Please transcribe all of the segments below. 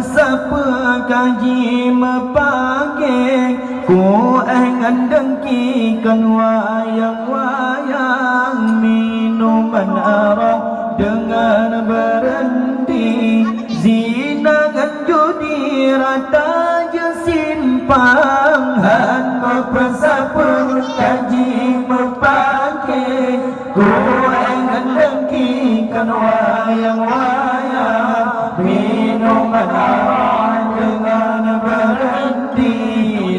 siapa kaji mepake ku ngandengkikan wayang-wayang minuman arak dengan berhenti zina dan judi rata je simpang hamba siapa kaji mepake ku ngandengkikan wayang-wayang minuman arak dengan berhenti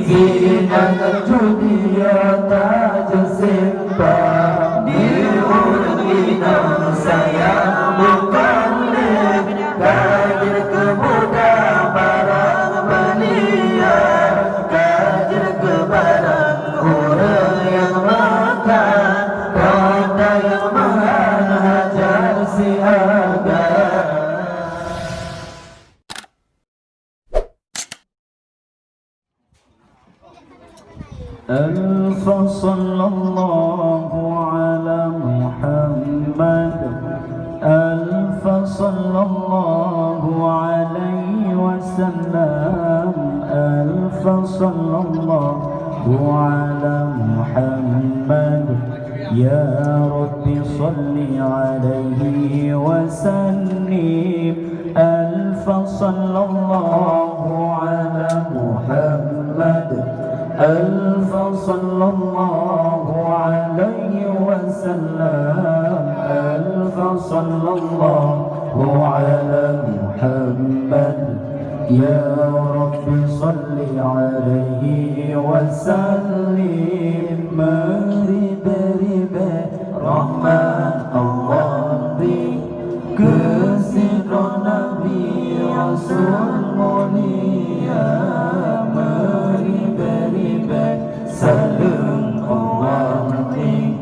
zina dan judi rata je simpang di urang inang saya bukan kadir kemuda barang belia kadir ke barang orang yang makan kota yang menghajar si aga. Sallallahu ala Muhammad sallallahu alaihi wasallam sallallahu ala Muhammad ya Rabbi salli alaihi wasallim sallallahu ala Muhammad sallallahu alaihi wasallam sallallahu ala Muhammad ya Rabbi salli alaihi wasallim beri rahmat Allah beri kesidron Nabi Rasul mulia beri salam Allah beri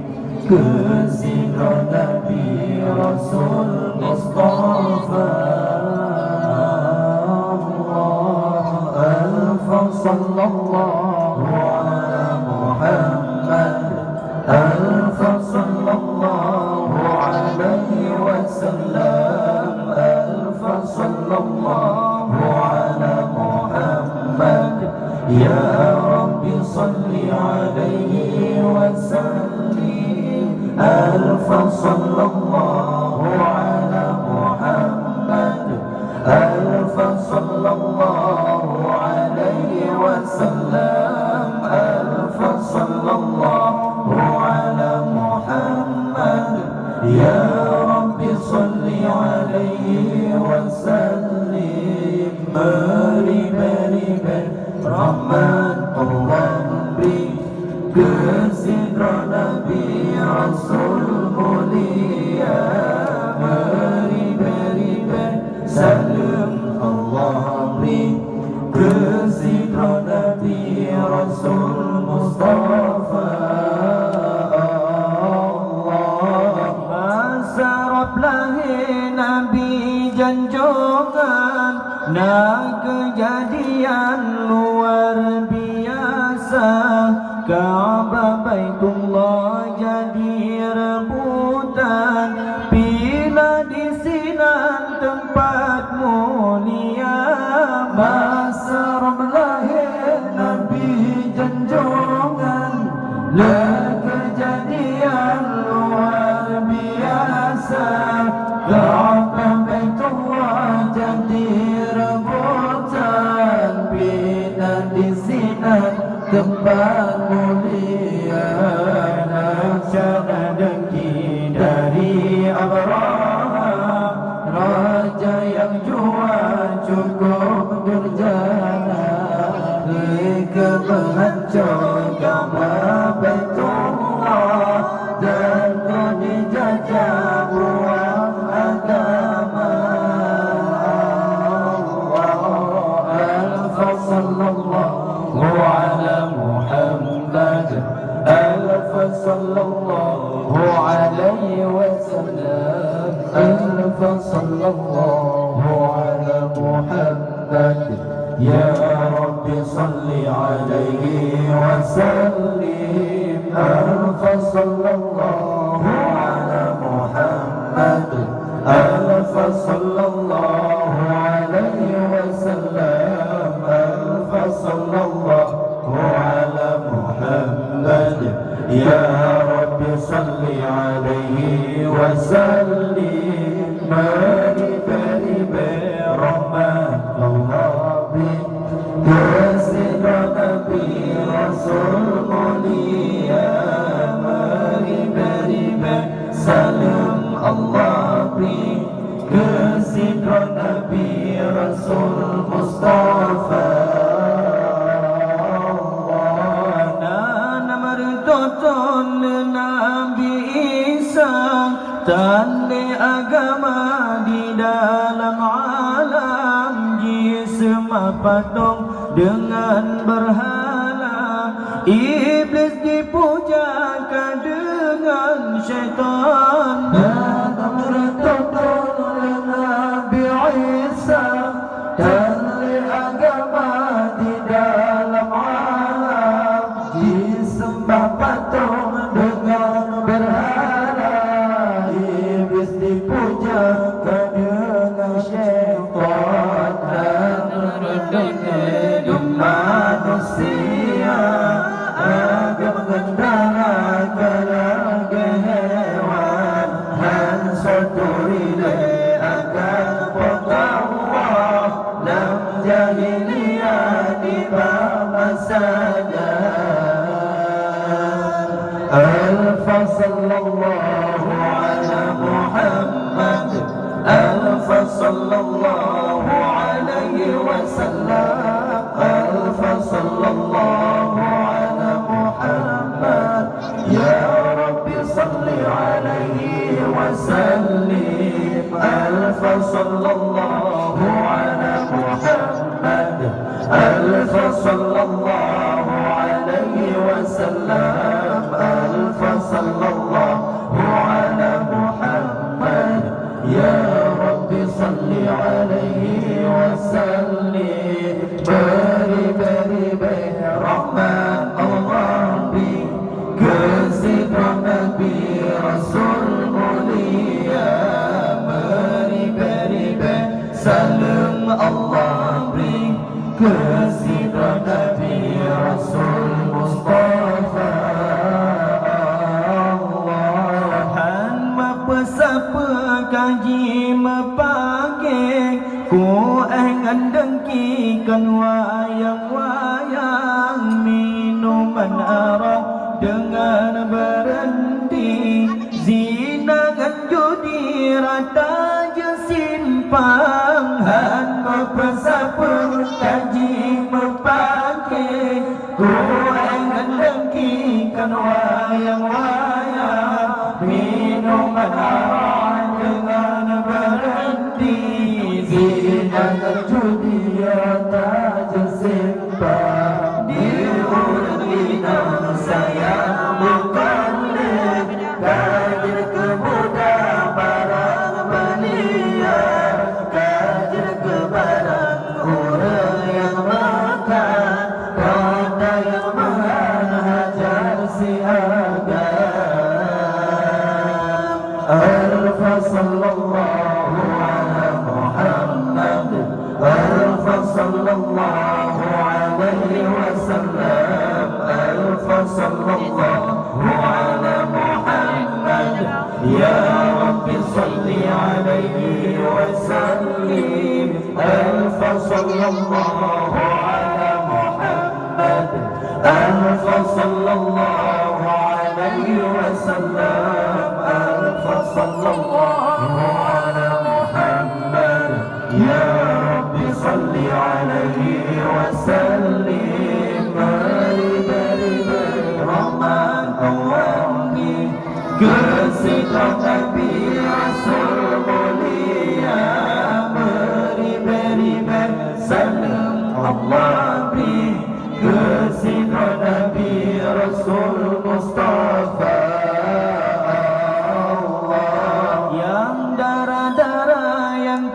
kesidron Nabi Rasul Mustafa sallallahu ala Muhammad sallallahu alaihi wasallam sallallahu ala Muhammad ya Rabbi salli alaihi wasallim sallallahu ala Muhammad sallallahu alaihi wasallam sallallahu ala Muhammad ya Rabbi salli alaihi wasallim beri rahmat Allah beri kesidron Nabi Rasul mulia beri salam Allah beri kesidron Nabi Rasul Mustafa Asarab lahir Nabi janjongan nah kejadian luar biasa Ka'bah Baitullah jadi rebutan bila di sinan tempat mulia masa lahir Nabi janjongan lah kejadian luar biasa Ka'bah Baitullah jadi rebutan bila di sinan tempat mulia nasyana dengki dari Abraham raja yang jua cukup durjana ke penghancur Ka'bah Baitullah dan kau dijajah buang agama sallallahu ala Muhammad sallallahu alaihi wasallam sallallahu ala Muhammad ya Rabbi salli alaihi wasallim sallallahu ala Muhammad sallallahu alaihi wasallam Ya Rabbi salli alaihi wa sallim. Beri rahmat Allah kasih Nabi Rasul mulia. Beri salam Allah kasih Nabi Rasul Mustafa. Nabi Isa tanda agama di dalam alam, jism patung dengan berhala, iblis dipujakan dengan syaitan. Nabi Isa tanda agama di dalam alam, jism patung dengan berhala, iblis dipujakan dengan syaitan. Dan hidup manusia agar mengendalikan hewan, dan suatu rilai akan Allah dalam jahiliyah di bawah saja. Alfa sallallahu ala Muhammad, alfa sallallahu alaihi wasallam, alfa sallallahu ala Muhammad. Ya Rabbi salli alaihi wasallim. Alfa sallallahu ala Muhammad, alfa sallallahu alaihi wasallam, alfa sallallahu ala Muhammad. Ya Rabbi salli alaihi wasallim. Beri rahmat Allah kasih Nabi Rasul mulia. Beri salam Allah kasih Nabi Rasul Mustafa. Siapa kaji mepake ku engan dengkikan wayang-wayang, minuman arak dengan berhenti, zinangan judi rata je simpang. Hamba siapa kaji mepake ku engan dengkikan wayang-wayang, minuman arak dengan berhenti, zinangan judi rata je simpang. Di urina saya bukan kadir kemuda barang belia, kadir ke barang orang yang makan, kata yang menghajar si Alfa sallallahu ala Muhammad, alfa sallallahu alaihi wasallam, alfa sallallahu ala Muhammad. Ya Rabbi salli alaihi wasallim. Alfa sallallahu ala Muhammad, alfa sallallahu alaihi wasallam, sallallahu ala Muhammad. Ya Rabbi salli alaihi wasallim. Beri rahmat Allah kasih Nabi Rasul mulia. Beri salam Allah kasih Nabi Rasul Mustafa.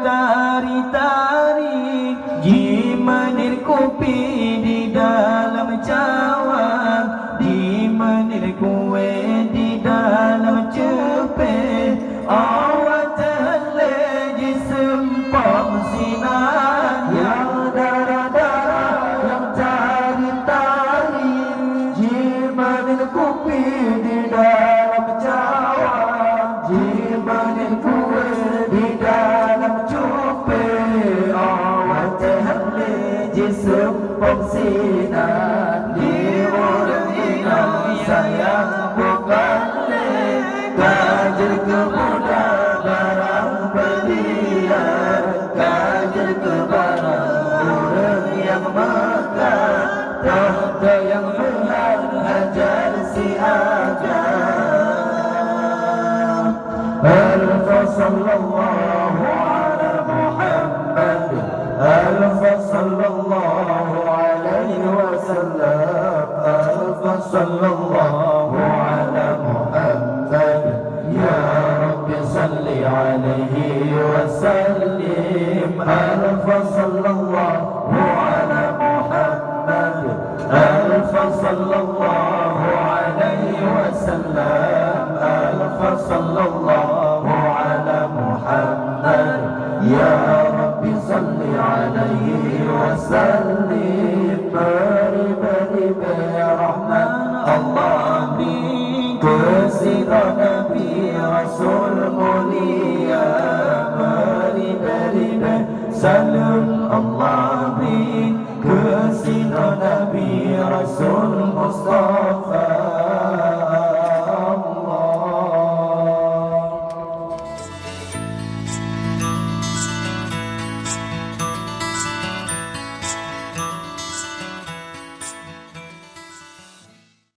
Tari-tari jimanir kopi di dalam cawan, dimanir kue di dalam cepet, awak terleji sempam sinar. Yang darah-darah yang tari-tari jimanir sempong sinar di orang inang sayang bukan kajar kemuda barang berlian kajar ke barang orang yang makan tahta yang benar hajar si agam alfa sallallahu ala Muhammad alfa sallallahu alaihi wasallam alfa sallallahu ala Muhammad ya Rabbi salli alaihi wasallim alfa sallallahu ala Muhammad alfa sallallahu alaihi wasallam alfa sallallahu ala Muhammad ya Rabbi salli alaihi wasallim beri rahmat Allah bi kesira Nabi Rasul mulia beri salam